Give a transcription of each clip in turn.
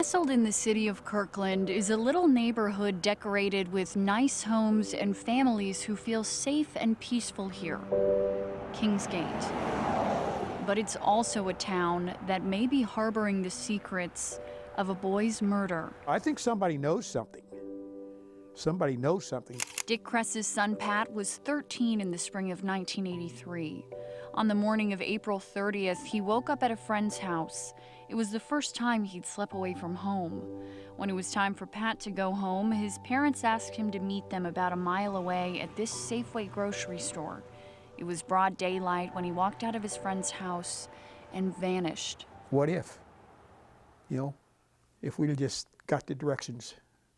Nestled in the city of Kirkland is a little neighborhood decorated with nice homes and families who feel safe and peaceful here. Kingsgate. But it's also a town that may be harboring the secrets of a boy's murder. I think somebody knows something. Somebody knows something. Dick Kress's son Pat was 13 in the spring of 1983. On the morning of April 30th, he woke up at a friend's house. It was the first time he'd slept away from home. When it was time for Pat to go home, his parents asked him to meet them about a mile away at this Safeway grocery store. It was broad daylight when he walked out of his friend's house and vanished. What if? You know, if we'd just got the directions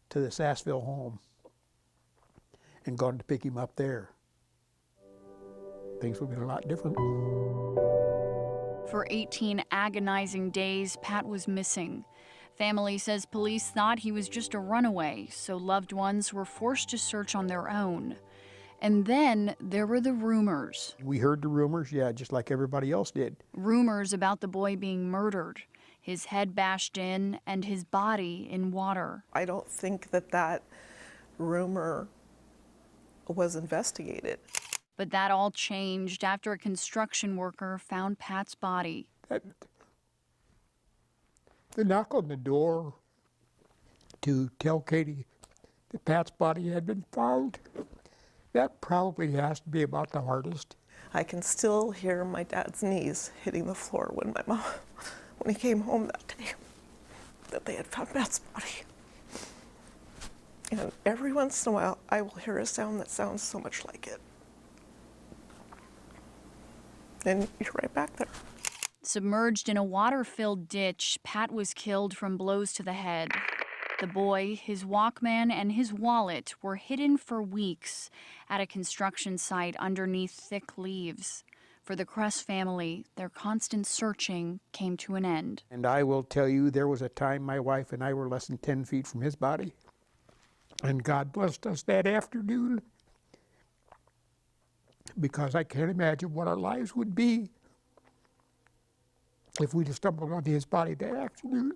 to the Sassville home and gone to pick him up there, things would have been a lot different. For 18 agonizing days, Pat was missing. Family says police thought he was just a runaway, so loved ones were forced to search on their own. And then there were the rumors. We heard the rumors, yeah, just like everybody else did. Rumors about the boy being murdered, his head bashed in, and his body in water. I don't think that rumor was investigated. But that all changed after a construction worker found Pat's body. The knock on the door to tell Katie that Pat's body had been found, that probably has to be about the hardest. I can still hear my dad's knees hitting the floor when he came home that day, that they had found Pat's body. And every once in a while, I will hear a sound that sounds so much like it. And you're right back there. Submerged in a water-filled ditch, Pat was killed from blows to the head. The boy, his Walkman, and his wallet were hidden for weeks at a construction site underneath thick leaves. For the Kress family, their constant searching came to an end. And I will tell you, there was a time my wife and I were less than 10 feet from his body. And God blessed us that afternoon, because I can't imagine what our lives would be if we'd have stumbled onto his body that afternoon.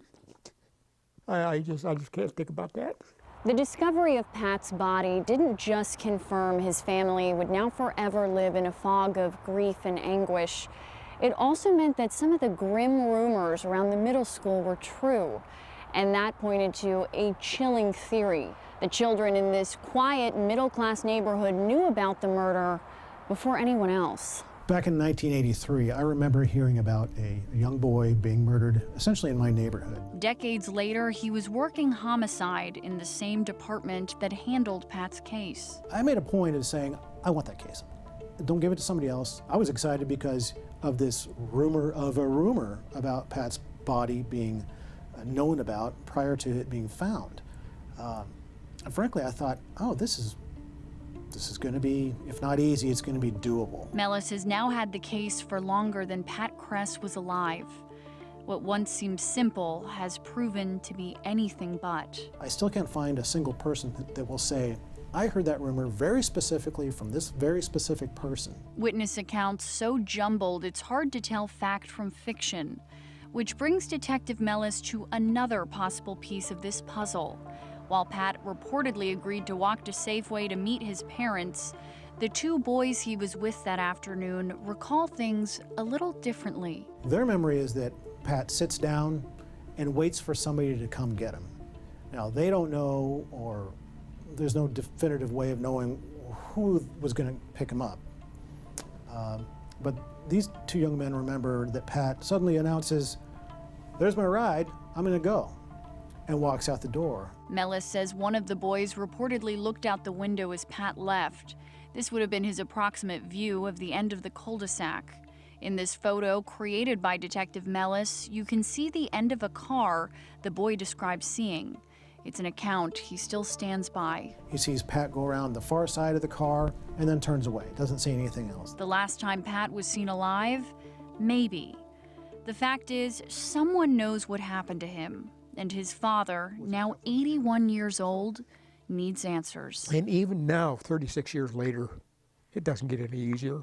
I just can't think about that. The discovery of Pat's body didn't just confirm his family would now forever live in a fog of grief and anguish. It also meant that some of the grim rumors around the middle school were true, and that pointed to a chilling theory. The children in this quiet, middle-class neighborhood knew about the murder before anyone else. Back in 1983, I remember hearing about a young boy being murdered essentially in my neighborhood. Decades later, he was working homicide in the same department that handled Pat's case. I made a point of saying, I want that case. Don't give it to somebody else. I was excited because of this rumor of a rumor about Pat's body being known about prior to it being found. And frankly, I thought, oh, this is going to be, if not easy, it's going to be doable. Mellis has now had the case for longer than Pat Kress was alive. What once seemed simple has proven to be anything but. I still can't find a single person that will say, I heard that rumor very specifically from this very specific person. Witness accounts so jumbled it's hard to tell fact from fiction, which brings Detective Mellis to another possible piece of this puzzle. While Pat reportedly agreed to walk to Safeway to meet his parents, the two boys he was with that afternoon recall things a little differently. Their memory is that Pat sits down and waits for somebody to come get him. Now, they don't know, or there's no definitive way of knowing who was going to pick him up. But these two young men remember that Pat suddenly announces, "There's my ride, I'm going to go," and walks out the door. Mellis says one of the boys reportedly looked out the window as Pat left. This would have been his approximate view of the end of the cul-de-sac. In this photo, created by Detective Mellis, you can see the end of a car the boy describes seeing. It's an account he still stands by. He sees Pat go around the far side of the car and then turns away, doesn't say anything else. The last time Pat was seen alive? Maybe. The fact is, someone knows what happened to him. And his father, now 81 years old, needs answers. And even now, 36 years later, it doesn't get any easier.